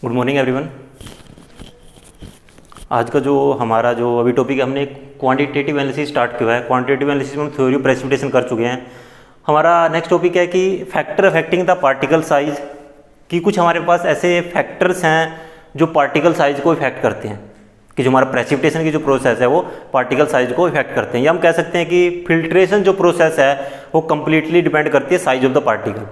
Good morning everyone. आज का जो हमारा अभी टॉपिक है, हमने क्वांटिटेटिव एनालिसिस स्टार्ट किया है। क्वांटिटेटिव एनालिसिस में हम थ्योरी ऑफ प्रेसिपिटेशन कर चुके हैं। हमारा नेक्स्ट टॉपिक है कि factor affecting the particle size, कि कुछ हमारे पास ऐसे फैक्टर्स हैं जो पार्टिकल साइज को इफेक्ट करते हैं, कि जो हमारा प्रेसिपिटेशन की जो प्रोसेस है वो पार्टिकल साइज को इफेक्ट करते हैं। या हम कह सकते हैं कि फिल्ट्रेशन जो प्रोसेस है वो कंप्लीटली डिपेंड करती है साइज ऑफ द पार्टिकल।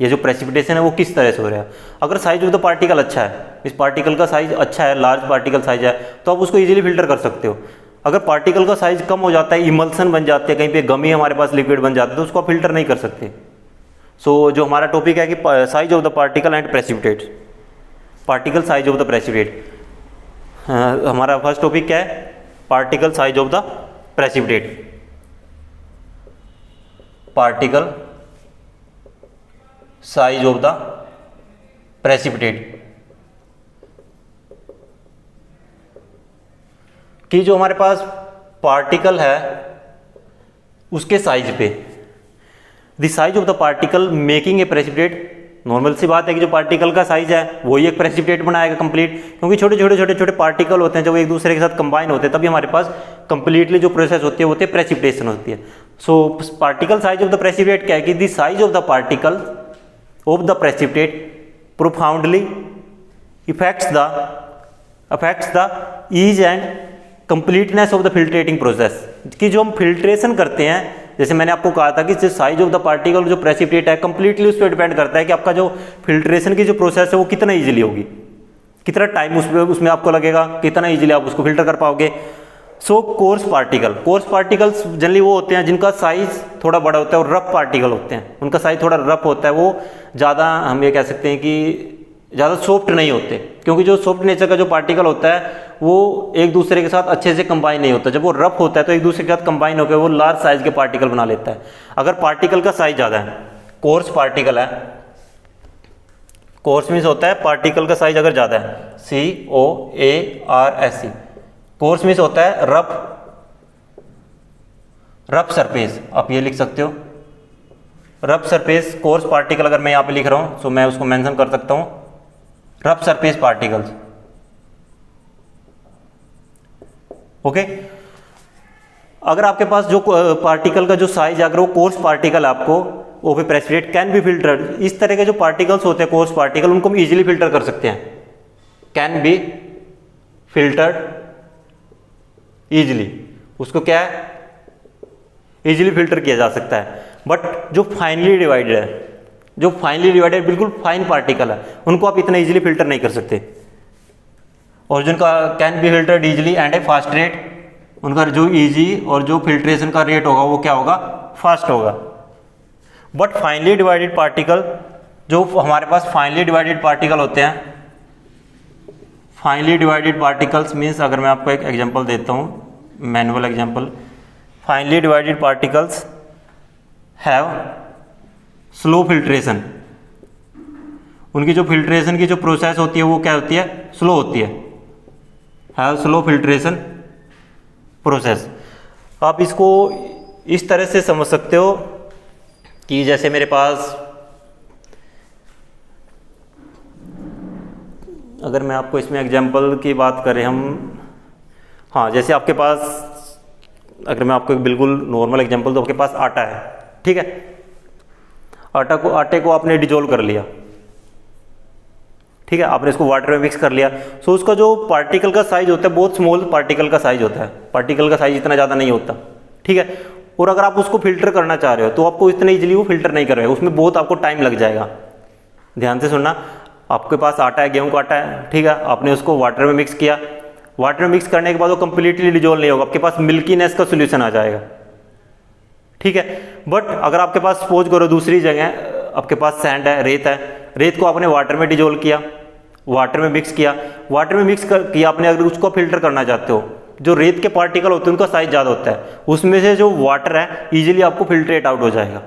ये जो प्रेसिपिटेशन है वो किस तरह से हो रहा है। अगर साइज ऑफ द पार्टिकल अच्छा है, इस पार्टिकल का साइज अच्छा है, लार्ज पार्टिकल साइज है, तो आप उसको इजीली फिल्टर कर सकते हो। अगर पार्टिकल का साइज कम हो जाता है, इमल्सन बन जाते हैं, कहीं पे गमी हमारे पास लिक्विड बन जाता है, तो उसको आप फिल्टर नहीं कर सकते। सो जो हमारा टॉपिक है कि size of the particle and precipitate, particle size of the precipitate. हमारा फर्स्ट टॉपिक क्या है? Particle size of the precipitate. Particle size of the precipitate, कि जो हमारे पास पार्टिकल है उसके साइज पे, the size of the particle making a precipitate. Normal सी बात है कि जो पार्टिकल का साइज है वही एक प्रेसिपिटेट बनाएगा कंप्लीट, क्योंकि छोटे छोटे पार्टिकल होते हैं जब एक दूसरे के साथ कंबाइन होते हैं तभी हमारे पास कंप्लीटली जो प्रोसेस होती है वो होती है प्रेसिपिटेशन होती है। So particle size of the precipitate क्या है कि the size of the particle of the precipitate profoundly affects the ease and completeness of the filtrating process। कि जो हम फिल्ट्रेशन करते हैं, जैसे मैंने आपको कहा था कि जो साइज ऑफ द पार्टिकल जो प्रेसिपिटेट है कंप्लीटली उस पर डिपेंड करता है कि आपका जो फिल्ट्रेशन की जो प्रोसेस है वो कितना ईजिली होगी, कितना टाइम उसमें आपको लगेगा, कितना ईजिली आप उसको फिल्टर कर पाओगे। सो कोर्स पार्टिकल्स जनरली वो होते हैं जिनका साइज थोड़ा बड़ा होता है, और रफ पार्टिकल होते हैं उनका साइज थोड़ा रफ होता है, वो ज़्यादा हम ये कह सकते हैं कि ज़्यादा सॉफ्ट नहीं होते, क्योंकि जो सॉफ्ट नेचर का जो पार्टिकल होता है वो एक दूसरे के साथ अच्छे से कंबाइन नहीं होता। जब वो रफ होता है तो एक दूसरे के साथ कंबाइन होकर वो लार्ज साइज के पार्टिकल बना लेता है। अगर पार्टिकल का साइज ज़्यादा है, कोर्स पार्टिकल है, कोर्स मीन्स होता है पार्टिकल का साइज अगर ज़्यादा है, COARSE, कोर्स मीन्स होता है रफ सरफेस, आप ये लिख सकते हो रफ सरफेस। कोर्स पार्टिकल अगर मैं यहाँ पे लिख रहा हूँ तो मैं उसको मेंशन कर सकता हूँ रफ सरफेस पार्टिकल्स। ओके, अगर आपके पास जो पार्टिकल का जो साइज अगर वो कोर्स पार्टिकल आपको वो भी प्रेसिपिटेट कैन बी फिल्टर्ड। इस तरह के जो पार्टिकल्स होते हैं कोर्स पार्टिकल, उनको हम इजीली फिल्टर कर सकते हैं, कैन बी फिल्टर्ड इजीली, उसको क्या है इजीली फिल्टर किया जा सकता है। बट जो फाइनली डिवाइडेड बिल्कुल फाइन पार्टिकल है उनको आप इतना इजीली फिल्टर नहीं कर सकते, और जिनका can be filtered easily and A fast rate, उनका जो इजी और जो फिल्ट्रेशन का रेट होगा वो क्या होगा, फास्ट होगा। बट फाइनली डिवाइडेड पार्टिकल, जो हमारे पास फाइनली डिवाइडेड पार्टिकल होते हैं, फाइनली डिवाइडेड पार्टिकल्स मीन्स, अगर मैं आपको एक एग्जांपल देता हूँ, manual example, finally divided particles have slow filtration. उनकी जो फिल्ट्रेशन की जो प्रोसेस होती है वो क्या होती है, स्लो होती है, हैव स्लो फिल्ट्रेशन प्रोसेस। आप इसको इस तरह से समझ सकते हो कि जैसे मेरे पास, अगर मैं आपको इसमें एग्जांपल की बात करें हम, हाँ, जैसे आपके पास, अगर मैं आपको एक बिल्कुल नॉर्मल एग्जांपल, तो आपके पास आटा है, ठीक है, आटे को आपने डिजोल्व कर लिया, ठीक है, आपने इसको वाटर में मिक्स कर लिया। सो उसका जो पार्टिकल का साइज होता है बहुत स्मॉल पार्टिकल का साइज होता है, पार्टिकल का साइज इतना ज़्यादा नहीं होता, ठीक है, और अगर आप उसको फिल्टर करना चाह रहे हो तो आपको इतने इजीली वो फिल्टर नहीं करेगा, उसमें बहुत आपको टाइम लग जाएगा। ध्यान से सुनना, आपके पास आटा है, गेहूं का आटा है, ठीक है, आपने उसको वाटर में मिक्स किया, वाटर में मिक्स करने के बाद वो कंप्लीटली डिजोल्व नहीं होगा, आपके पास मिल्कीनेस का सोल्यूशन आ जाएगा, ठीक है। बट अगर आपके पास सपोज करो दूसरी जगह आपके पास सैंड है, रेत को आपने वाटर में डिजोल्व किया, वाटर में मिक्स किया, किया आपने, अगर उसको फिल्टर करना चाहते हो, जो रेत के पार्टिकल होते हैं उनका साइज ज़्यादा होता है, उसमें से जो वाटर है ईजिली आपको फिल्ट्रेट आउट हो जाएगा।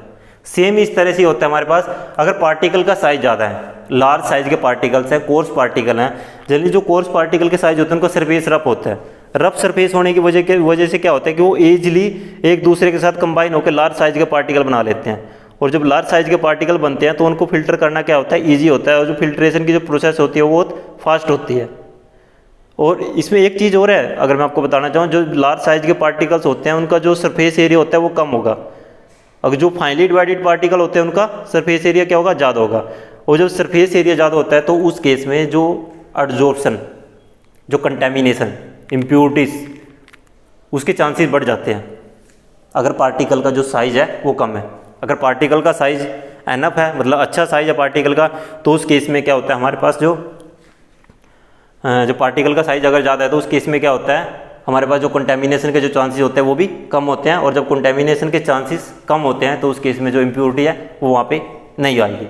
सेम इस तरह से होता है हमारे पास, अगर पार्टिकल का साइज ज़्यादा है, लार्ज साइज के पार्टिकल्स हैं, कोर्स पार्टिकल हैं, जनरली जो कोर्स पार्टिकल के साइज होते हैं उनका सरफेस रफ होता है, रफ सरफेस होने की वजह से क्या होता है कि वो ईजिली एक दूसरे के साथ कंबाइन होकर लार्ज साइज के पार्टिकल बना लेते हैं, और जब लार्ज साइज के पार्टिकल बनते हैं तो उनको फिल्टर करना क्या होता है, ईजी होता है, और जो फिल्ट्रेशन की जो प्रोसेस होती है वो बहुत फास्ट होती है। और इसमें एक चीज़ और है, अगर मैं आपको बताना चाहूँ, जो लार्ज साइज के पार्टिकल्स होते हैं उनका जो सरफेस एरिया होता है वो कम होगा, अगर जो फाइनली डिवाइडेड पार्टिकल होते हैं उनका सरफेस एरिया क्या होगा, ज़्यादा होगा। और जब सरफेस एरिया ज़्यादा होता है तो उस केस में जो एडजॉर्प्शन, जो कंटेमिनेशन, इम्प्योरिटीज़, उसके चांसेस बढ़ जाते हैं अगर पार्टिकल का जो साइज़ है वो कम है। अगर पार्टिकल का साइज़ एनफ है, मतलब अच्छा साइज़ है पार्टिकल का, तो उस केस में क्या होता है, हमारे पास जो पार्टिकल का साइज़ अगर ज़्यादा है तो उस केस में क्या होता है, हमारे पास जो कंटेमिनेशन के जो चांसेस होते हैं वो भी कम होते हैं। और जब कंटेमिनेशन के चांसेस कम होते हैं तो उस केस में जो इम्प्योरिटी है वो वहाँ पे नहीं आएगी।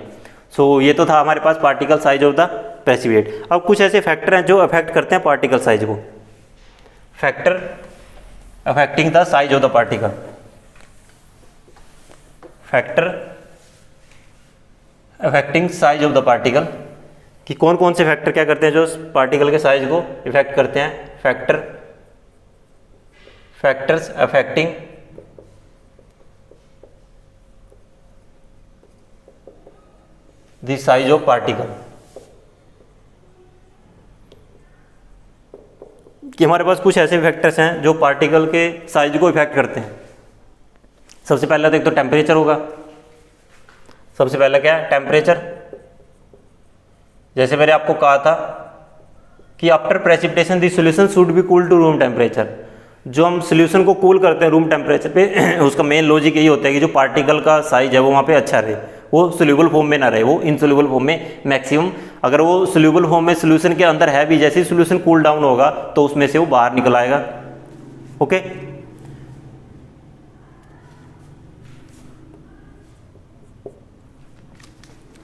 सो ये तो था हमारे पास particle size of the precipitate. अब कुछ ऐसे फैक्टर हैं जो अफेक्ट करते हैं पार्टिकल साइज को। Factor affecting the size of the particle, factor affecting size of the particle, कि कौन कौन से फैक्टर क्या करते हैं जो पार्टिकल के साइज को इफेक्ट करते हैं। Factors affecting the size of particle, कि हमारे पास कुछ ऐसे फैक्टर्स हैं जो पार्टिकल के साइज को इफेक्ट करते हैं। सबसे पहला तो एक तो टेम्परेचर होगा। सबसे पहला क्या है, टेम्परेचर। जैसे मैंने आपको कहा था कि after precipitation the solution should be cool to room temperature. जो हम सॉल्यूशन को कूल करते हैं रूम टेम्परेचर पे उसका मेन लॉजिक यही होता है कि जो पार्टिकल का साइज है वो वहाँ पे अच्छा रहे, वो सोल्यूबल फॉर्म में ना रहे, वो इनसोल्यूबल फॉर्म में मैक्सिमम। अगर वो सोल्यूबल फॉर्म में सॉल्यूशन के अंदर है भी, जैसे ही सॉल्यूशन कूल डाउन होगा तो उसमें से वो बाहर निकल आएगा। Okay,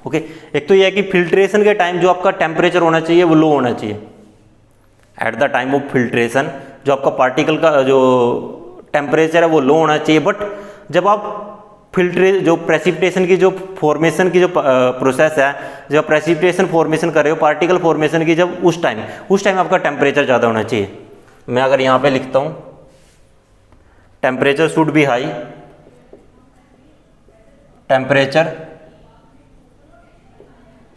okay. एक तो ये है कि फिल्ट्रेशन के टाइम जो आपका टेम्परेचर होना चाहिए वो लो होना चाहिए। Eight the time of filtration जो आपका पार्टिकल का जो टेम्परेचर है वो लो होना चाहिए। बट जब आप जो प्रेसिपिटेशन की जो फॉर्मेशन की जो प्रोसेस है, जब प्रेसिपिटेशन फॉर्मेशन कर रहे हो पार्टिकल फॉर्मेशन की, जब उस टाइम आपका टेम्परेचर ज़्यादा होना चाहिए। मैं अगर यहाँ पे लिखता हूँ temperature should be high, temperature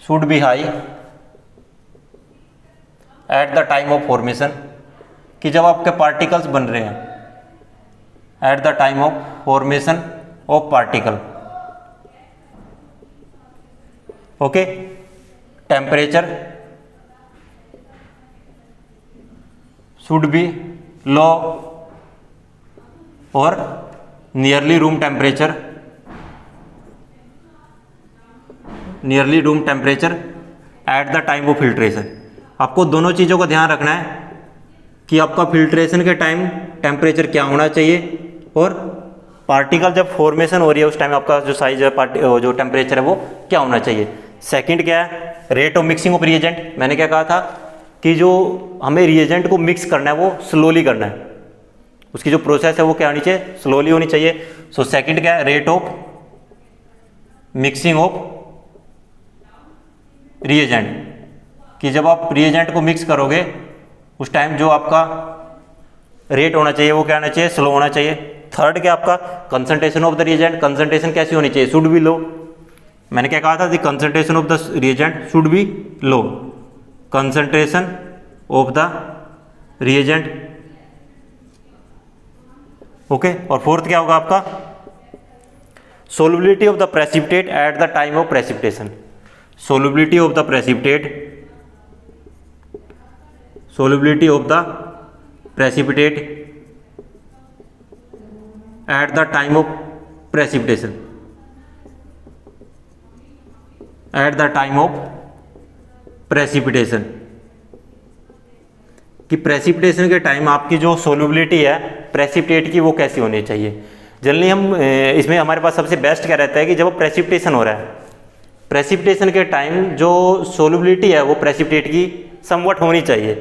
should be high at the time of formation, कि जब आपके पार्टिकल्स बन रहे हैं at the time of formation of particle. Okay, temperature should be low और nearly room temperature, nearly room temperature at the time of filtration. आपको दोनों चीज़ों का ध्यान रखना है कि आपका फिल्ट्रेशन के टाइम टेम्परेचर क्या होना चाहिए और पार्टिकल जब फॉर्मेशन हो रही है उस टाइम आपका जो साइज है जो टेम्परेचर है वो क्या होना चाहिए। सेकंड क्या है, rate of mixing of reagent. मैंने क्या कहा था कि जो हमें रिएजेंट को मिक्स करना है वो स्लोली करना है, उसकी जो प्रोसेस है वो क्या होनी चाहिए, स्लोली होनी चाहिए। सो सेकंड क्या है, rate of mixing of reagent, कि जब आप रिएजेंट को मिक्स करोगे उस टाइम जो आपका रेट होना चाहिए वो क्या होना चाहिए, स्लो होना चाहिए। थर्ड क्या आपका, concentration of the reagent. Concentration कैसी होनी चाहिए, शुड बी लो। मैंने क्या कहा था, the concentration of the reagent should be low, concentration of the reagent. Okay, और फोर्थ क्या होगा आपका, solubility of the precipitate at the time of precipitation. solubility of the precipitate, solubility of the precipitate at the time of precipitation, at the time of precipitation, कि precipitation के time आपकी जो solubility है precipitate की वो कैसी होनी चाहिए। जनरली हम इसमें हमारे पास सबसे बेस्ट क्या रहता है कि जब प्रेसिपिटेशन हो रहा है, प्रेसिपिटेशन के टाइम जो सोल्यूबिलिटी है वो प्रेसिपिटेट की समवट होनी चाहिए,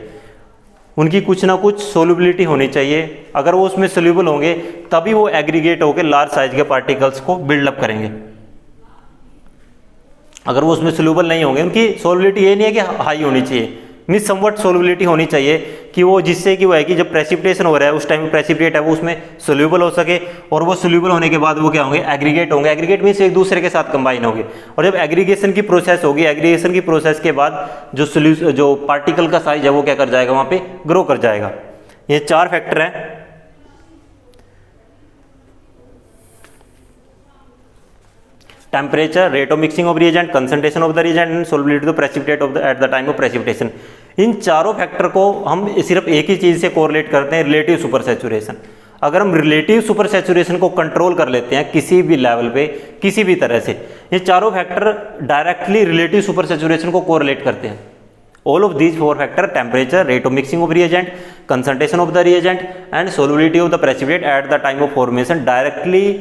उनकी कुछ ना कुछ सोल्यूबिलिटी होनी चाहिए। अगर वो उसमें सोल्यूबल होंगे तभी वो एग्रीगेट होकर लार्ज साइज के पार्टिकल्स को बिल्डअप करेंगे। अगर वो उसमें सोल्यूबल नहीं होंगे, उनकी सोल्यूबिलिटी ये नहीं है कि हाई होनी चाहिए, मीन्स समवट सोल्यूबिलिटी होनी चाहिए कि वो जिससे कि वो है कि जब प्रेसिपिटेशन हो रहा है उस टाइम प्रेसिपिटेट है वो उसमें सोल्यूबल हो सके, और वो सोल्यूबल होने के बाद वो क्या होंगे, एग्रीगेट होंगे। एग्रीगेट मीन्स एक दूसरे के साथ कंबाइन होंगे, और जब एग्रीगेशन की प्रोसेस होगी, एग्रीगेशन की प्रोसेस के बाद जो पार्टिकल का साइज है वो क्या कर जाएगा, वहाँ पे ग्रो कर जाएगा। ये 4 फैक्टर हैं। Temperature, rate of mixing of reagent, concentration of the reagent and solubility of precipitate of the at the time of precipitation. इन चारों फैक्टर को हम सिर्फ एक ही चीज से कोरिलेट करते हैं, रिलेटिव सुपर सैचुरेशन। अगर हम रिलेटिव सुपर सैचुरेशन को कंट्रोल कर लेते हैं किसी भी लेवल पे, किसी भी तरह से, ये चारों factor directly relative super saturation को कोरिलेट करते हैं। All of these 4 factor, temperature, rate of mixing of reagent, concentration of the reagent and solubility of the precipitate at the time of formation directly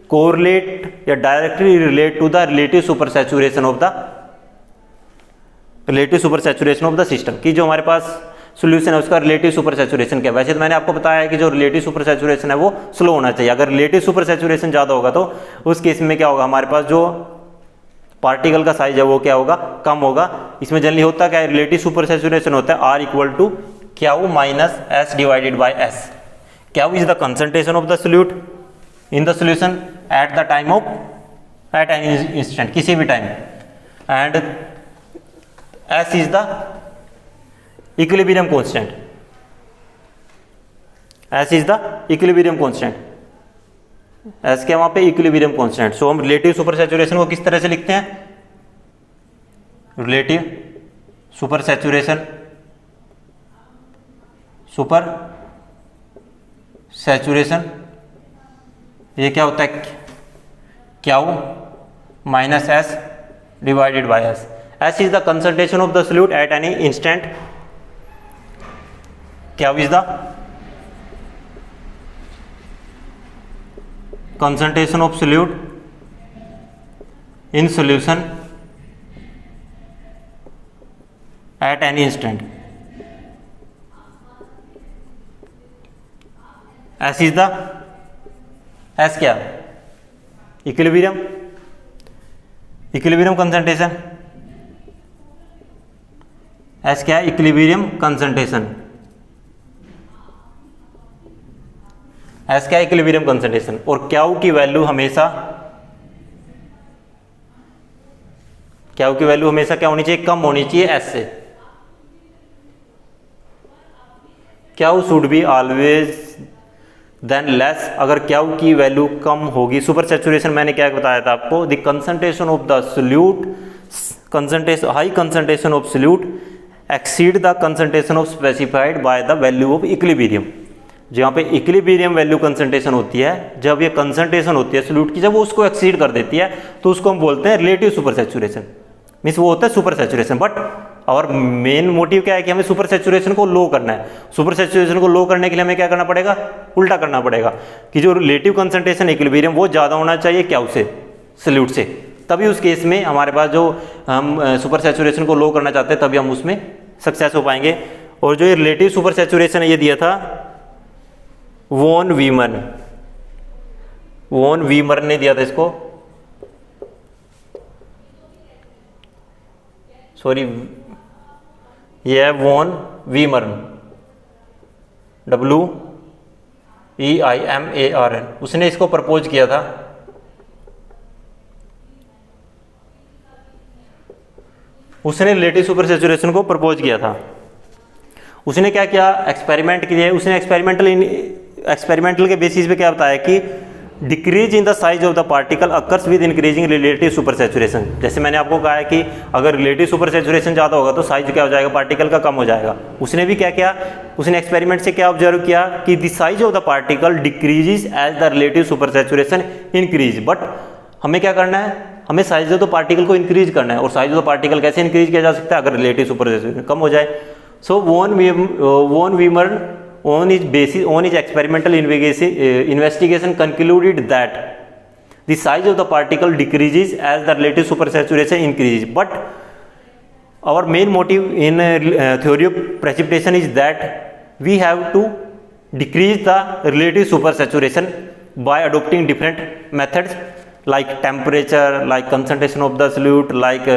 correlate या directly relate to the relative super saturation of the system. कि जो हमारे पास solution है उसका relative super saturation क्या है। वैसे तो मैंने आपको बताया है कि जो रिलेटिव सुपर सैचुरेशन है वो स्लो होना चाहिए। अगर रिलेटिव सुपर सैचुरेशन ज़्यादा होगा तो उस केस में क्या होगा, हमारे पास जो पार्टिकल का साइज है वो क्या होगा, कम होगा। इसमें जनरली होता क्या है, रिलेटिव सुपर सैचुरेशन होता है R equal to Q minus S divided by S. Q is the concentration of the solute in the solution at the time of, at any instant, किसी भी time, and S is the equilibrium constant. S is the equilibrium constant, S क्या वहां पे, equilibrium constant. सो हम relative super saturation को किस तरह से लिखते हैं, रिलेटिव सुपर सैचुरेशन, ये क्या होता है, Q minus S divided by S. S is the concentration of the solute eight any instant, Q is the concentration of solute in solution at any instant. S is the, S क्या, equilibrium concentration. S क्या है, equilibrium concentration. S क्या, equilibrium concentration. और Q की value हमेशा क्या होनी चाहिए, कम होनी चाहिए एस से। Q should be always than less. अगर क्यू की वैल्यू कम होगी, सुपर सैचुरेशन मैंने क्या बताया था आपको, the concentration of the solute, high concentration of solute exceed the concentration of specified by the value of equilibrium. जहाँ पे इक्विलिब्रियम वैल्यू कंसंट्रेशन होती है, जब ये कंसंट्रेशन होती है सोल्यूट की, जब वो उसको एक्सीड कर देती है तो उसको हम बोलते हैं रिलेटिव सुपर सैचुरेशन। मीन्स वो होता है सुपर सैचुरेशन। बट और मेन मोटिव क्या है कि हमें सुपर सैचुरेशन को लो करना है। सुपर सैचुरेशन को लो करने के लिए हमें क्या करना पड़ेगा, उल्टा करना पड़ेगा कि जो रिलेटिव कंसंट्रेशन इक्विलिब्रियम वो ज़्यादा होना चाहिए क्यू से, सोल्यूट से। तभी उस केस में हमारे पास जो हम सुपर सैचुरेशन को लो करना चाहते हैं तभी हम उसमें सक्सेस हो पाएंगे। और जो ये रिलेटिव सुपर सैचुरेशन है ये दिया था वॉन वीमर ने दिया था इसको, सॉरी ये है वॉन वीमर्न, WEIMARN, उसने इसको प्रपोज किया था। उसने रिलेटिव सुपर सैचुरेशन को प्रपोज किया था। उसने क्या किया, एक्सपेरिमेंट किए। उसने एक्सपेरिमेंटल के बेसिस पे क्या बताया कि decrease in the size of the particle occurs with increasing relative super saturation. जैसे मैंने आपको कहा है कि अगर रिलेटिव सुपर सैचुरेशन ज़्यादा होगा तो साइज क्या हो जाएगा, पार्टिकल का कम हो जाएगा। उसने भी क्या किया, उसने एक्सपेरिमेंट से क्या ऑब्जर्व किया कि the size of the particle decreases as the relative super saturation increase. But हमें क्या करना है, हमें साइज ऑफ द पार्टिकल को इंक्रीज करना है। और साइज ऑफ द पार्टिकल कैसे इंक्रीज किया जा सकता है, अगर रिलेटिव सुपर सैचुरेशन कम हो जाए। So von Weimarn on his experimental investigation concluded that the size of the particle decreases as the relative supersaturation increases. But our main motive in theory of precipitation is that we have to decrease the relative supersaturation by adopting different methods like temperature, like concentration of the solute, like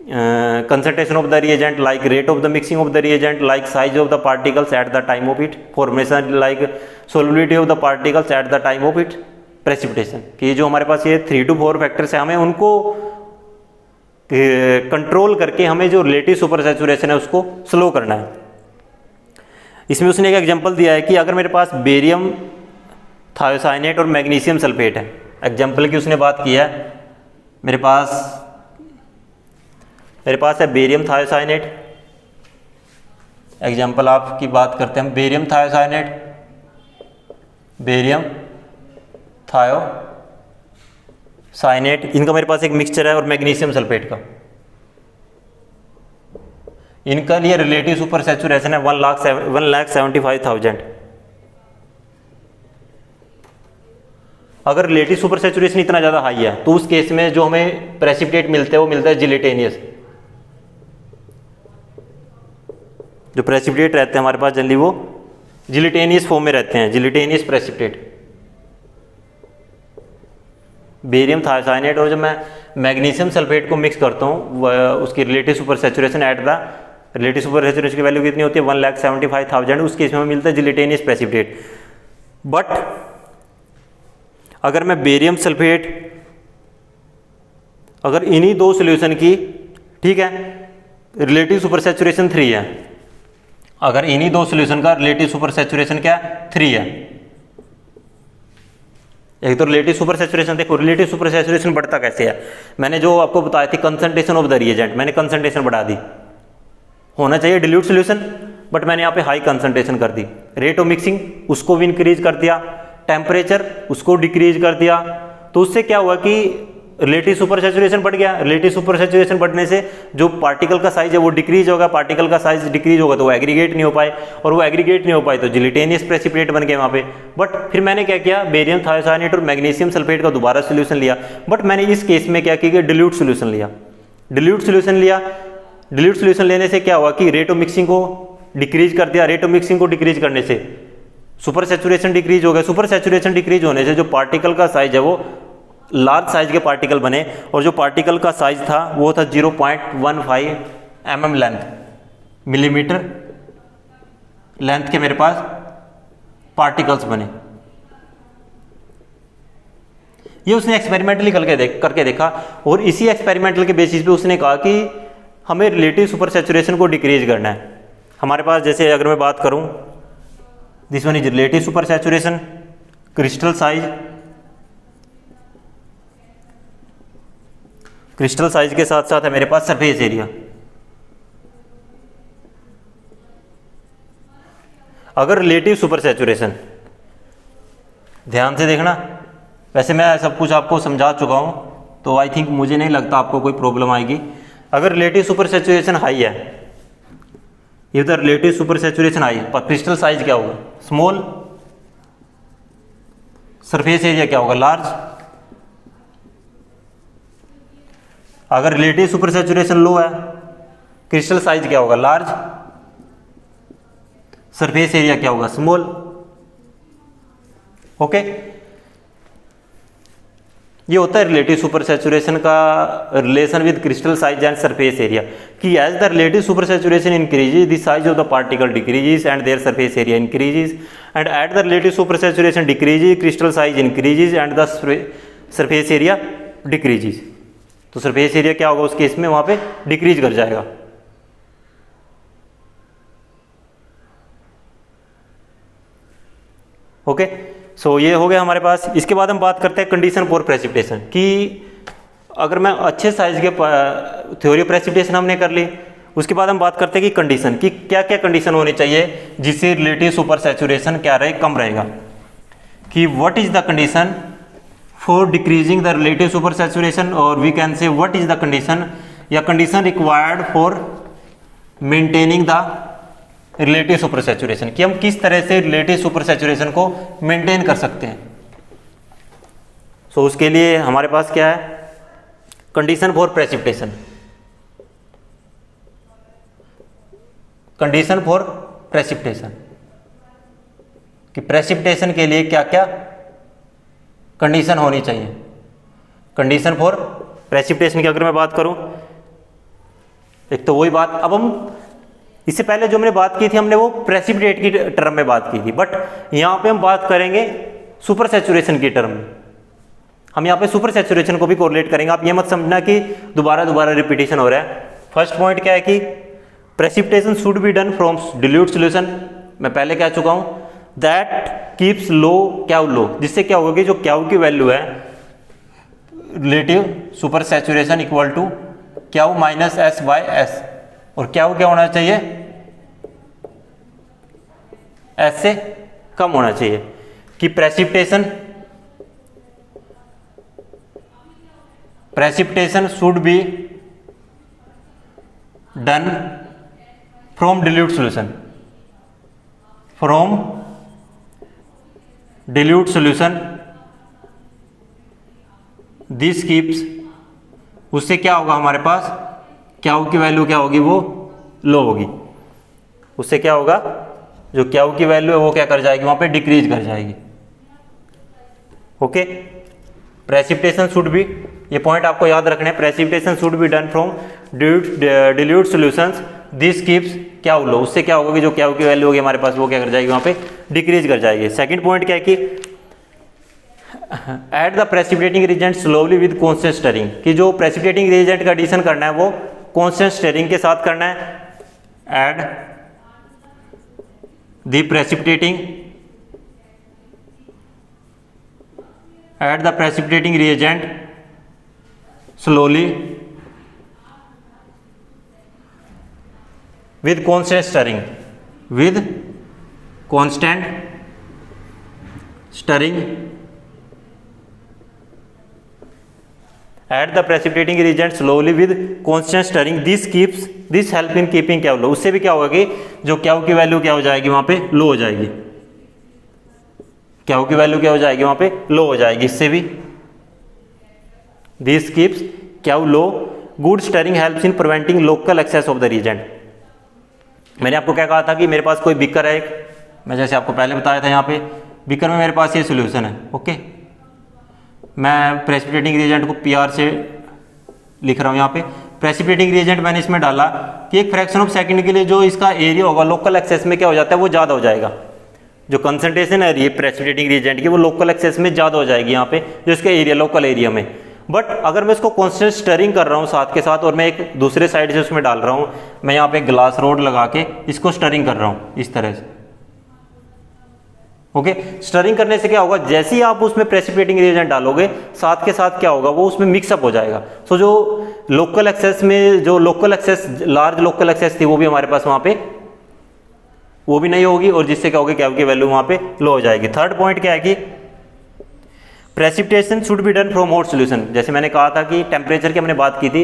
concentration of the reagent, like rate of the mixing of the reagent, like size of the particles at the time of its formation, like solubility of the particles at the time of its precipitation। कि जो हमारे पास ये 3 to 4 factors हैं, हमें उनको control करके हमें जो रिलेटिव सुपर सैचुरेशन है उसको स्लो करना है। इसमें उसने एक एग्जांपल दिया है कि अगर मेरे पास बेरियम थायोसाइनेट और मैग्नीशियम सल्फेट है, एग्जांपल की उसने बात की है, मेरे पास है बेरियम थायोसाइनेट, एग्जांपल आपकी बात करते हैं हम बेरियम थायोसाइनेट, बेरियम थायोसाइनेट, इनका मेरे पास एक मिक्सचर है, और मैग्नीशियम सल्फेट का, इनका लिए रिलेटिव सुपर सैचुरेशन है 1,75,000। अगर रिलेटिव सुपर सैचुरेशन इतना ज़्यादा हाई है तो उस केस में जो हमें प्रेसिपिटेट मिलते हैं वो मिलता है जिलेटेनियस। जो प्रेसिपिटेट रहते हैं हमारे पास जनरली वो जिलेटेनियस फॉर्म में रहते हैं, जिलेटेनियस प्रेसिपिटेट। बेरियम थायोसाइनेट और जब मैं मैग्नीशियम सल्फेट को मिक्स करता हूँ उसकी relative super saturation eight the relative super saturation की वैल्यू कितनी होती है 1,75,000, उस केस में मिलता है जिलेटेनियस प्रेसिपिटेट। बट अगर मैं बेरियम सल्फेट अगर इन्हीं दो सॉल्यूशन की, ठीक है, रिलेटिव सुपर सैचुरेशन 3 है, अगर इन्हीं दो सॉल्यूशन का रिलेटिव सुपर सैचुरेशन क्या 3 है, एक तो रिलेटिव सुपर सैचुरेशन, देखो रिलेटिव सुपर सैचुरेशन बढ़ता कैसे है, मैंने जो आपको बताया थी कंसंट्रेशन ऑफ द रिएजेंट, मैंने कंसंट्रेशन बढ़ा दी, होना चाहिए डिल्यूट सॉल्यूशन बट मैंने यहाँ पे हाई कंसंट्रेशन कर दी, रेट ऑफ मिक्सिंग उसको भी इंक्रीज कर दिया, टेम्परेचर उसको डिक्रीज कर दिया, तो उससे क्या हुआ कि रिलेटिव सुपर सैचुरेशन बढ़ गया। रिलेटिव सुपर सैचुरेशन बढ़ने से जो पार्टिकल का साइज है वो डिक्रीज होगा, पार्टिकल का साइज डिक्रीज होगा तो वो एग्रीगेट नहीं हो पाए, और वो एग्रीगेट नहीं हो पाए तो जिलेटेनियस प्रेसिपिटेट बन गए वहाँ पे। बट फिर मैंने क्या किया, बेरियम थायोसाइनेट और मैग्नीशियम सल्फेट का दोबारा सोल्यूशन लिया, बट मैंने इस केस में क्या किया, डिल्यूट सोल्यूशन लिया। डिल्यूट सोल्यूशन लेने से क्या हुआ कि रेट ऑफ मिक्सिंग को डिक्रीज कर दिया, रेट ऑफ मिक्सिंग को डिक्रीज करने से सुपर सैचुरेशन डिक्रीज हो गया, सुपर सैचुरेशन डिक्रीज होने से जो पार्टिकल का साइज है वो लार्ज साइज के पार्टिकल बने, और जो पार्टिकल का साइज था वो था 0.15 mm लेंथ, मिलीमीटर लेंथ के मेरे पास पार्टिकल्स बने। ये उसने एक्सपेरिमेंटली करके देखा, और इसी एक्सपेरिमेंटल के बेसिस पे उसने कहा कि हमें रिलेटिव सुपर सैचुरेशन को डिक्रीज करना है। हमारे पास जैसे अगर मैं बात करूं, this one is relative super saturation, crystal size के साथ साथ है मेरे पास सरफेस एरिया। अगर रिलेटिव सुपर सैचुरेशन, ध्यान से देखना, वैसे मैं सब कुछ आपको समझा चुका हूं तो आई थिंक मुझे नहीं लगता आपको कोई प्रॉब्लम आएगी। अगर रिलेटिव सुपर सैचुरेशन हाई है, if the relative super saturation high, पर क्रिस्टल साइज क्या होगा स्मॉल, सरफेस एरिया क्या होगा लार्ज। अगर रिलेटिव सुपर सैचुरेशन लो है, क्रिस्टल साइज क्या होगा लार्ज, सरफेस एरिया क्या होगा स्मॉल। ओके, ये होता है रिलेटिव सुपर सैचुरेशन का relation with crystal size and surface area, कि as the relative super saturation increases the size of the particle decreases and their surface area increases, and at the relative super saturation decreases crystal size increases and the surface area decreases. तो surface area क्या होगा उस case में, वहां पे decrease कर जाएगा। Okay, सो ये हो गया हमारे पास। इसके बाद हम बात करते हैं कंडीशन फॉर प्रेसिपिटेशन, कि अगर मैं अच्छे साइज के थ्योरी ऑफ प्रेसिपिटेशन हमने कर ली, उसके बाद हम बात करते हैं कि कंडीशन, कि क्या क्या कंडीशन होनी चाहिए जिससे रिलेटिव सुपर सैचुरेशन क्या रहे, कम रहेगा। कि what is the condition for decreasing the relative super saturation, और we can say what is the condition या condition required for maintaining the relative super saturation, कि हम किस तरह से रिलेटिव सुपर सैचुरेशन को मेंटेन कर सकते हैं। सो उसके लिए हमारे पास क्या है, condition for precipitation. Condition for precipitation, कि प्रेसिपिटेशन के लिए क्या क्या कंडीशन होनी चाहिए। कंडीशन फॉर प्रेसिपिटेशन की अगर मैं बात करूं, एक तो वही बात, अब हम इससे पहले जो मैंने बात की थी हमने वो प्रेसिपिटेट की टर्म में बात की थी, बट यहाँ पे हम बात करेंगे सुपर सैचुरेशन की टर्म में। हम यहाँ पे सुपर सैचुरेशन को भी कोरिलेट करेंगे। आप ये मत समझना कि दोबारा रिपीटेशन हो रहा है। फर्स्ट पॉइंट क्या है कि precipitation should be done from dilute solution, मैं पहले कह चुका हूँ, दैट कीप्स लो क्याउ लो, जिससे क्या होगा कि जो क्याउ की वैल्यू है relative super saturation equal to Q minus S by S, और क्याउ क्या होना चाहिए, एस से कम होना चाहिए, कि precipitation should be done from dilute solution, this keeps, उससे क्या होगा हमारे पास क्याउ की वैल्यू क्या होगी, वो लो होगी। उससे क्या होगा, जो क्याउ की वैल्यू है वो क्या कर जाएगी, वहां पे डिक्रीज कर जाएगी। ओके, प्रेसिपिटेशन शुड बी, ये पॉइंट आपको याद रखना है, precipitation should be done from dilute solutions, this keeps Q low, उससे क्या होगा कि जो क्याउ की वैल्यू होगी हमारे पास वो क्या कर जाएगी, वहां पे डिक्रीज कर जाएगी। सेकंड पॉइंट क्या है कि add the precipitating reagent slowly with constant stirring, कि जो प्रेसिपिटेटिंग रिएजेंट का एडिशन करना है वो कांस्टेंट स्टरिंग के साथ करना है। Add the precipitating reagent slowly with constant stirring, Add the precipitating reagent slowly with constant stirring. This help in keeping क्याउ low, उससे भी क्या होगा कि जो क्याउ की वैल्यू क्या हो जाएगी वहां पे लो हो जाएगी, क्याउ की वैल्यू क्या हो जाएगी वहां पे लो हो जाएगी, इससे भी this keeps Q low. Good stirring helps in preventing local excess of the reagent. मैंने आपको क्या कहा था कि मेरे पास कोई बीकर है एक, मैं जैसे आपको पहले बताया था, यहाँ पे बीकर में मेरे पास ये सोल्यूशन है। ओके, मैं प्रेसिपिटेटिंग रिएजेंट को पी आर से लिख रहा हूँ। यहाँ पे प्रेसिपिटेटिंग रिएजेंट मैंने इसमें डाला कि एक फ्रैक्शन ऑफ सेकंड के लिए जो इसका एरिया होगा लोकल एक्सेस में क्या हो जाता है, वो ज़्यादा हो जाएगा। जो कंसंट्रेशन है प्रेसिपिटेटिंग रिएजेंट की वो लोकल एक्सेस में ज़्यादा हो जाएगी यहाँ पे, जो इसका एरिया लोकल एरिया में। बट अगर मैं इसको कॉन्स्टेंट स्टरिंग कर रहा हूँ साथ के साथ, और मैं एक दूसरे साइड से उसमें डाल रहा हूँ, मैं यहाँ पे एक ग्लास रोड लगा के इसको स्टरिंग कर रहा हूँ इस तरह से। ओके, स्टरिंग करने से क्या होगा, जैसे ही आप उसमें प्रेसिपिटेटिंग रिएजेंट डालोगे साथ के साथ क्या होगा, वो उसमें मिक्सअप हो जाएगा। सो जो लोकल एक्सेस में जो लार्ज लोकल एक्सेस थी वो भी हमारे पास वहां पे वो भी नहीं होगी, और जिससे क्या होगी क्याउ की वैल्यू वहां पे लो हो जाएगी। थर्ड पॉइंट क्या है कि precipitation should be done from hot solution. जैसे मैंने कहा था कि टेम्परेचर की हमने बात की थी,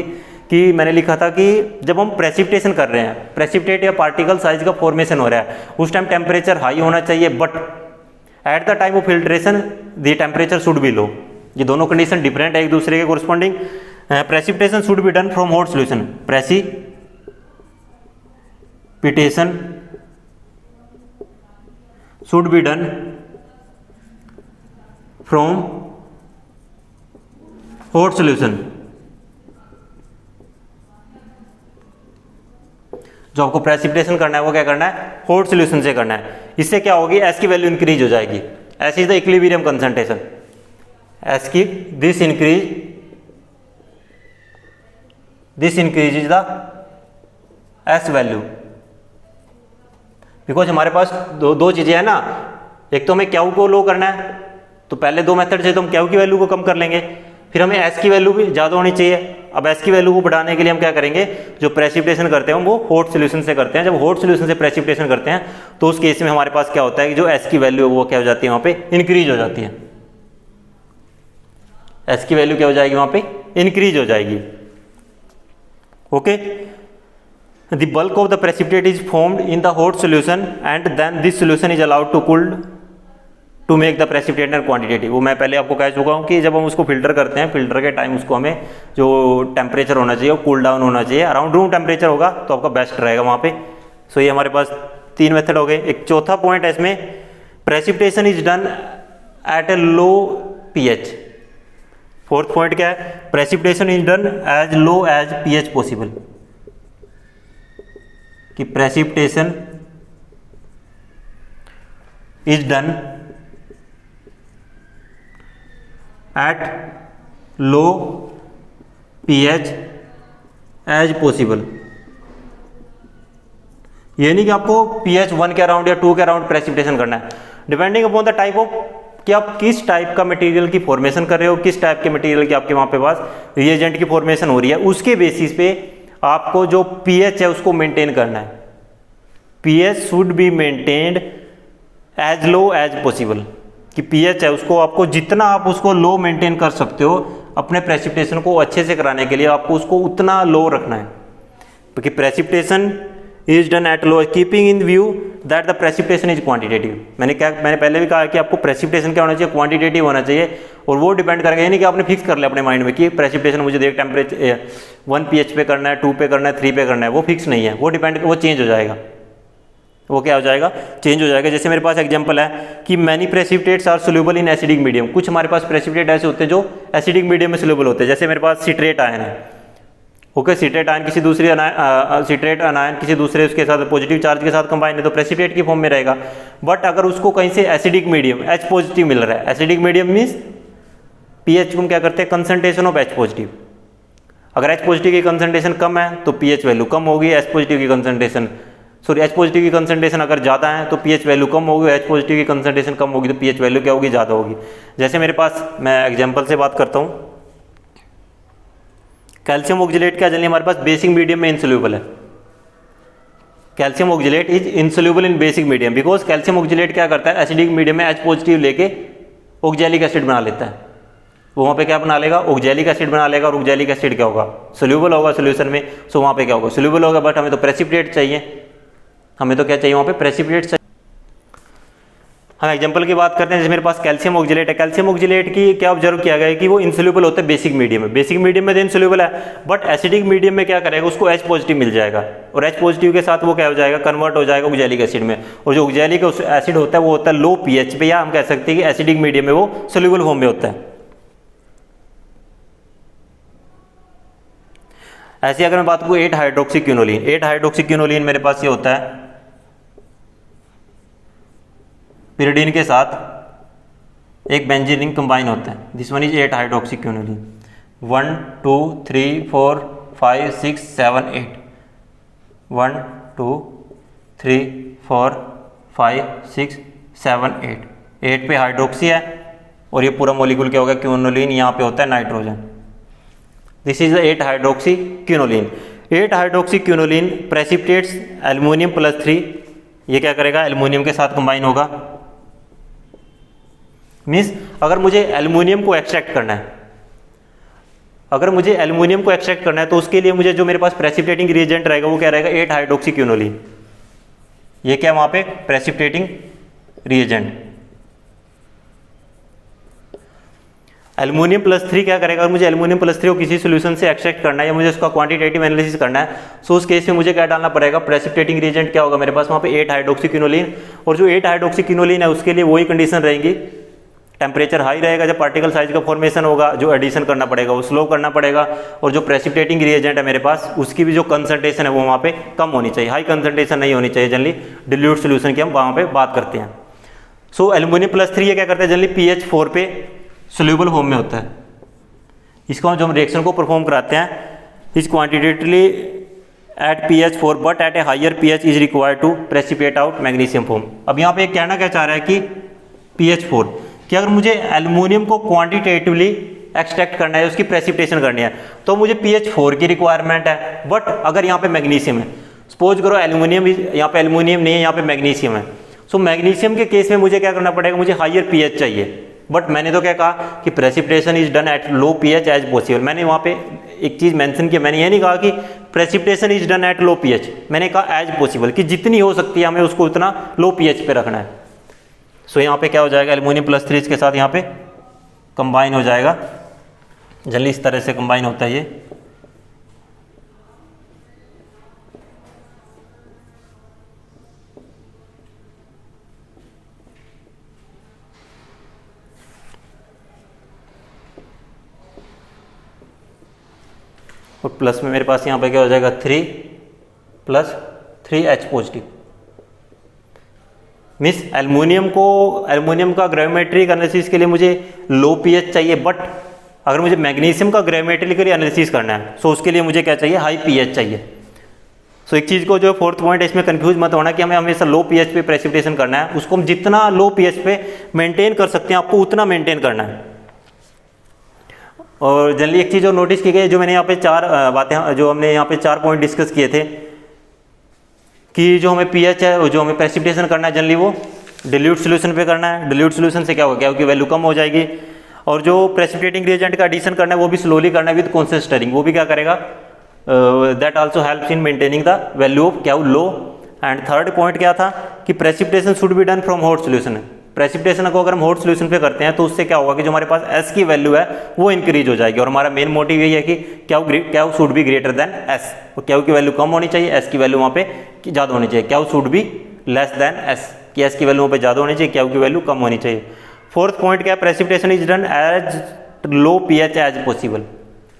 कि मैंने लिखा था कि जब हम प्रेसिपिटेशन कर रहे हैं, प्रेसिपिटेट या पार्टिकल साइज का फॉर्मेशन हो रहा है, उस टाइम टेम्परेचर हाई होना चाहिए, but at the time of filtration the temperature should be low. ये दोनों कंडीशन डिफरेंट है एक दूसरे के corresponding. Precipitation should be done from hot solution, precipitation should be done from hot solution. जो आपको प्रेसिपिटेशन करना है वो क्या करना है, हॉट सोल्यूशन से करना है। इससे क्या होगी, एस की वैल्यू इंक्रीज हो जाएगी। S is the equilibrium concentration, S की this increase is the S value. Because हमारे पास दो चीजें है ना, एक तो हमें क्याउ को लो करना है, तो पहले दो मेथड से तो हम क्याउ की वैल्यू को कम कर लेंगे, फिर हमें एस की वैल्यू भी ज़्यादा होनी चाहिए। अब एस की वैल्यू को बढ़ाने के लिए हम क्या करेंगे, जो प्रेसिपिटेशन करते हैं वो हॉट सोल्यूशन से करते हैं। जब हॉट सोल्यूशन से प्रेसिपिटेशन करते हैं तो उस केस में हमारे पास क्या होता है कि जो एस की वैल्यू है वो क्या हो जाती है, वहाँ पे इंक्रीज हो जाती है। एस की वैल्यू क्या हो जाएगी, वहाँ पे इंक्रीज हो जाएगी। Okay, the bulk of the precipitate is formed in the hot solution and then this solution is allowed to cooled to make the precipitate quantitative. वो मैं पहले आपको कह चुका हूँ कि जब हम उसको फिल्टर करते हैं, फिल्टर के टाइम उसको हमें जो टेम्परेचर होना चाहिए वो कूल डाउन होना चाहिए, अराउंड रूम टेम्परेचर होगा तो आपका बेस्ट रहेगा वहाँ पे। सो ये हमारे पास तीन मेथड हो गए। एक चौथा पॉइंट है इसमें, precipitation is done at a low pH। Fourth point क्या है, precipitation is done as low as pH possible. कि precipitation is done at low pH as possible. ये नहीं कि आपको pH 1 के अराउंड या 2 के अराउंड प्रेसिपिटेशन करना है, depending upon the type of कि आप किस टाइप का मटेरियल की फॉर्मेशन कर रहे हो, किस टाइप के मटेरियल की आपके वहां पे पास रिएजेंट की फॉर्मेशन हो रही है, उसके बेसिस पे आपको जो pH है उसको मेंटेन करना है। pH should be maintained as low as possible, कि pH है उसको आपको जितना आप उसको लो मेंटेन कर सकते हो अपने प्रेसिपिटेशन को अच्छे से कराने के लिए आपको उसको उतना लो रखना है, क्योंकि precipitation is done at low keeping in view that the precipitation is quantitative. मैंने पहले भी कहा कि आपको प्रेसिपिटेशन क्या होना चाहिए, क्वांटिटेटिव होना चाहिए, और वो डिपेंड करेगा, ये नहीं कि आपने फिक्स कर लिया अपने माइंड में कि प्रेसिपिटेशन मुझे देख टेम्परेचर 1 pH पे करना है, 2 पे करना है, 3 पे करना है, वो फिक्स नहीं है, वो डिपेंड, वो चेंज हो जाएगा। वो क्या हो जाएगा, चेंज हो जाएगा। जैसे मेरे पास एग्जांपल है कि many precipitates are soluble in acidic medium, कुछ हमारे पास प्रेसिपिटेट ऐसे होते हैं जो एसिडिक मीडियम में सोल्यूबल होते हैं, जैसे मेरे पास सिट्रेट आयन है, ओके, सिट्रेट आयन किसी दूसरी सिट्रेट अनायन किसी दूसरे उसके साथ पॉजिटिव चार्ज के साथ कंबाइन है तो प्रेसिपिटेट की फॉर्म में रहेगा। बट अगर उसको कहीं से एसिडिक मीडियम H पॉजिटिव मिल रहा है, एसिडिक मीडियम मीन्स pH को हम क्या करते हैं, कंसंट्रेशन ऑफ H पॉजिटिव, अगर H पॉजिटिव की कंसंट्रेशन कम है तो pH वैल्यू कम होगी, H पॉजिटिव की कंसंट्रेशन H पॉजिटिव की कंसंट्रेशन अगर ज़्यादा है तो pH वैल्यू कम होगी, H पॉजिटिव की कंसंट्रेशन कम होगी तो pH वैल्यू क्या होगी, ज़्यादा होगी। जैसे मेरे पास, मैं एग्जांपल से बात करता हूँ, कैल्शियम ऑक्जिलेट क्या जनरली हमारे पास बेसिक मीडियम में इनसोल्यूबल है, calcium oxalate is insoluble in basic medium because calcium oxalate क्या करता है, एसिडिक मीडियम में H पॉजिटिव लेके ऑक्जेलिक एसिड बना लेता है, वो वहाँ पे क्या बना लेगा, ऑक्जेलिक एसिड बना लेगा, और ऑक्जेलिक एसिड क्या होगा, सोल्यूबल होगा सोल्यूशन में, सो वहाँ पे क्या होगा, सोल्यूबल होगा, बट हमें तो प्रेसिपिटेट चाहिए, हमें तो क्या चाहिए वहाँ पे, प्रेसिपिटेट चाहिए। हम एग्जांपल की बात करते हैं, जैसे मेरे पास कैल्शियम ऑक्जिलेट है, कैल्शियम ऑक्जिलेट की क्या ऑब्जर्व किया गया है कि वो इनसोल्यूबल होता है बेसिक मीडियम में, बेसिक मीडियम में तो इनसोल्यूबल है, बट एसिडिक मीडियम में क्या करेगा, उसको H पॉजिटिव मिल जाएगा, और H पॉजिटिव के साथ वो क्या हो जाएगा, कन्वर्ट हो जाएगा ऑक्जेलिक एसिड में, और जो ऑक्जेलिक एसिड होता है वो होता है लो pH पे, या हम कह सकते हैं कि एसिडिक मीडियम में वो सोल्यूबल फॉर्म में होता है। ऐसे अगर मैं बात करूँ 8 हाइड्रोक्सीक्विनोलिन, 8 हाइड्रोक्सीक्विनोलिन मेरे पास ये होता है pyridine के साथ एक बेंजीन रिंग कंबाइन होता है, दिस वन इज 8 हाइड्रोक्सीक्विनोलिन, 1 2 3 4 5 6 7 8, 1 2 3 4 5 6 7 8, 8 पे हाइड्रोक्सी है, और ये पूरा मॉलिक्यूल क्या होगा, क्विनोलिन, यहाँ पे होता है nitrogen, this is 8 hydroxyquinoline. 8 hydroxyquinoline precipitates aluminium +3, ये क्या करेगा, एल्युमिनियम के साथ कंबाइन होगा, मीन्स अगर मुझे एल्युमिनियम को एक्सट्रैक्ट करना है, अगर मुझे एल्युमिनियम को एक्सट्रैक्ट करना है तो उसके लिए मुझे जो मेरे पास प्रेसिपिटेटिंग रिएजेंट रहेगा वो क्या रहेगा, 8 हाइड्रोक्सीक्विनोलिन, ये क्या वहां पे प्रेसिपिटेटिंग रिएजेंट। एल्युमिनियम +3 क्या करेगा, अगर मुझे एल्युमिनियम +3 को किसी सोल्यूशन से एक्सट्रैक्ट करना है या मुझे उसका क्वांटिटेटिव एनालिसिस करना है, सो उस केस में मुझे क्या डालना पड़ेगा, प्रेसिपिटेटिंग रिएजेंट क्या होगा मेरे पास वहाँ पे 8 हाइड्रोक्सीक्विनोलिन, और जो 8 हाइड्रोक्सीक्विनोलिन है उसके लिए वही कंडीशन रहेंगी, टेम्परेचर हाई रहेगा जब पार्टिकल साइज का फॉर्मेशन होगा, जो एडिशन करना पड़ेगा वो स्लो करना पड़ेगा, और जो प्रेसिपिटेटिंग रिएजेंट है मेरे पास उसकी भी जो कंसंट्रेशन है वो वहाँ पे कम होनी चाहिए, हाई कंसंट्रेशन नहीं होनी चाहिए, जनरली डिल्यूट सोल्यूशन की हम वहाँ पे बात करते हैं। सो एल्युमिनियम +3 ये क्या करता है, जनरली pH 4 पे सोल्यूबल फॉर्म में होता है, इसको जो हम रिएक्शन को परफॉर्म कराते हैं, is quantitatively at pH 4 but at a higher pH is required to precipitate out magnesium form. अब यहाँ पे कहना क्या चाह रहा है कि pH 4 कि अगर मुझे एल्युमिनियम को क्वांटिटेटिवली एक्सट्रैक्ट करना है, उसकी प्रेसिपिटेशन करनी है, तो मुझे pH 4 की रिक्वायरमेंट है, बट अगर यहाँ पे मैग्नीशियम है, सपोज करो एल्युमिनियम, यहाँ पे एल्युमिनियम नहीं है, यहाँ पे मैग्नीशियम है, सो मैग्नीशियम के केस में मुझे क्या करना पड़ेगा, मुझे हायर pH चाहिए, बट मैंने तो क्या कहा कि precipitation is done at low pH as possible, मैंने वहाँ पे एक चीज़ मेंशन किया, मैंने ये नहीं कहा कि precipitation is done at low pH, मैंने कहा एज पॉसिबल कि जितनी हो सकती है हमें उसको उतना लो pH पे रखना है। सो यहाँ पे क्या हो जाएगा, एल्युमिनियम +3 के साथ यहाँ पे कंबाइन हो जाएगा, जनरली इस तरह से कंबाइन होता है ये, और प्लस में मेरे पास यहाँ पे क्या हो जाएगा 3 + 3H पॉजिटिव। मिस एल्युमिनियम का ग्रेविमेट्रिक एनालिसिस के लिए मुझे लो पीएच चाहिए, बट अगर मुझे मैग्नीशियम का ग्रेविमेट्रिकली एनालिसिस करना है सो उसके लिए मुझे क्या चाहिए, हाई पीएच चाहिए। सो एक चीज़ को जो फोर्थ पॉइंट है इसमें कंफ्यूज मत होना कि हमें हमेशा लो पीएच पे प्रेसिपिटेशन करना है, उसको हम जितना लो पीएच पे मेंटेन कर सकते हैं आपको उतना मेंटेन करना है। और जनरली एक चीज़ जो नोटिस की गई, जो मैंने यहाँ पे 4 बातें, जो हमने यहाँ पे 4 पॉइंट डिस्कस किए थे कि जो हमें पीएच है, जो हमें प्रेसिपिटेशन करना है जनरली वो डिल्यूट सोल्यूशन पे करना है। डिल्यूट सोल्यूशन से क्या होगा, क्या वैल्यू कम हो जाएगी। और जो प्रेसिपिटेटिंग रिएजेंट का एडिशन करना है वो भी स्लोली करना है विद कॉन्स्टेंट स्टरिंग, वो भी क्या करेगा, that also helps in maintaining the value of क्या लो। एंड थर्ड पॉइंट क्या था कि precipitation should be done from hot solution. Precipitation को अगर हम हॉट सोल्यूशन पे करते हैं तो उससे क्या होगा कि जो हमारे पास एस की वैल्यू है वो इंक्रीज हो जाएगी। और हमारा मेन मोटिव यही है कि क्या should be greater than S, तो क्या की वैल्यू कम होनी चाहिए, एस की वैल्यू वहाँ पे ज़्यादा होनी चाहिए। क्या should be less than S, कि एस की वैल्यू वहाँ पे ज़्यादा होनी चाहिए, क्या की वैल्यू कम होनी चाहिए। फोर्थ पॉइंट क्या है, precipitation is done as low pH as possible.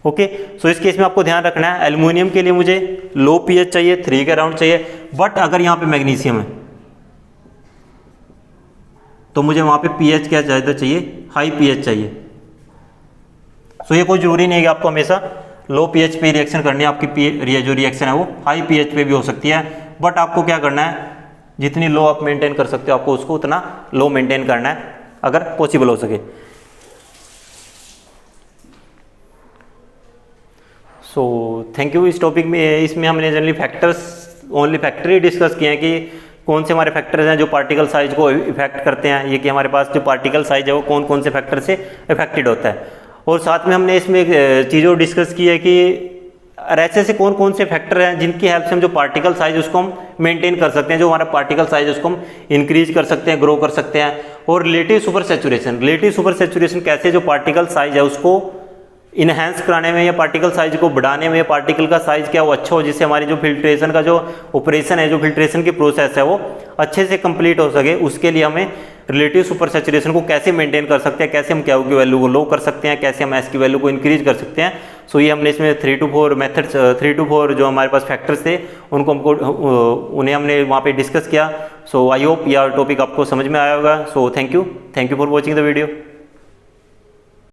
Okay, so इस केस में आपको ध्यान रखना है एल्युमिनियम के लिए मुझे लो पीएच चाहिए, 3 के अराउंड चाहिए, बट अगर यहाँ पे मैग्नीशियम है तो मुझे वहाँ पे पीएच क्या चाहिए, हाई पीएच चाहिए। सो ये कोई जरूरी नहीं है कि आपको हमेशा लो पीएच पे रिएक्शन करनी है, आपकी जो रिएक्शन है वो हाई पीएच पे भी हो सकती है, बट आपको क्या करना है, जितनी लो आप मेंटेन कर सकते हो आपको उसको उतना लो मेंटेन करना है अगर पॉसिबल हो सके। So thank you. इस टॉपिक में इसमें हमने जनरली ओनली फैक्टर ही डिस्कस किए हैं कि कौन से हमारे फैक्टर्स हैं जो पार्टिकल साइज को इफेक्ट करते हैं, ये कि हमारे पास जो पार्टिकल साइज है वो कौन कौन से फैक्टर से इफेक्टेड होता है। और साथ में हमने इसमें एक चीज़ और डिस्कस की है कि ऐसे कौन कौन से फैक्टर हैं जिनकी हेल्प से हम जो पार्टिकल साइज उसको हम मेंटेन कर सकते हैं, जो हमारा पार्टिकल साइज उसको हम इंक्रीज कर सकते हैं, ग्रो कर सकते हैं। और रिलेटिव सुपर सैचुरेशन कैसे जो पार्टिकल साइज है उसको इनहेंस कराने में या पार्टिकल साइज को बढ़ाने में, या पार्टिकल का साइज क्या वो अच्छा हो जिससे हमारी जो फिल्ट्रेशन का जो ऑपरेशन है, जो फिल्ट्रेशन की प्रोसेस है वो अच्छे से कंप्लीट हो सके, उसके लिए हमें रिलेटिव सुपर सैचुरेशन को कैसे मेंटेन कर सकते हैं, कैसे हम क्या की वैल्यू को लो कर सकते हैं, कैसे हम एस की वैल्यू को इंक्रीज कर सकते हैं। सो ये हमने इसमें 3 to 4 मेथड्स, 3 to 4 जो हमारे पास फैक्टर्स थे उन्हें हमने वहाँ पे डिस्कस किया। सो आई होप यह टॉपिक आपको समझ में आया होगा। So thank you for watching the video.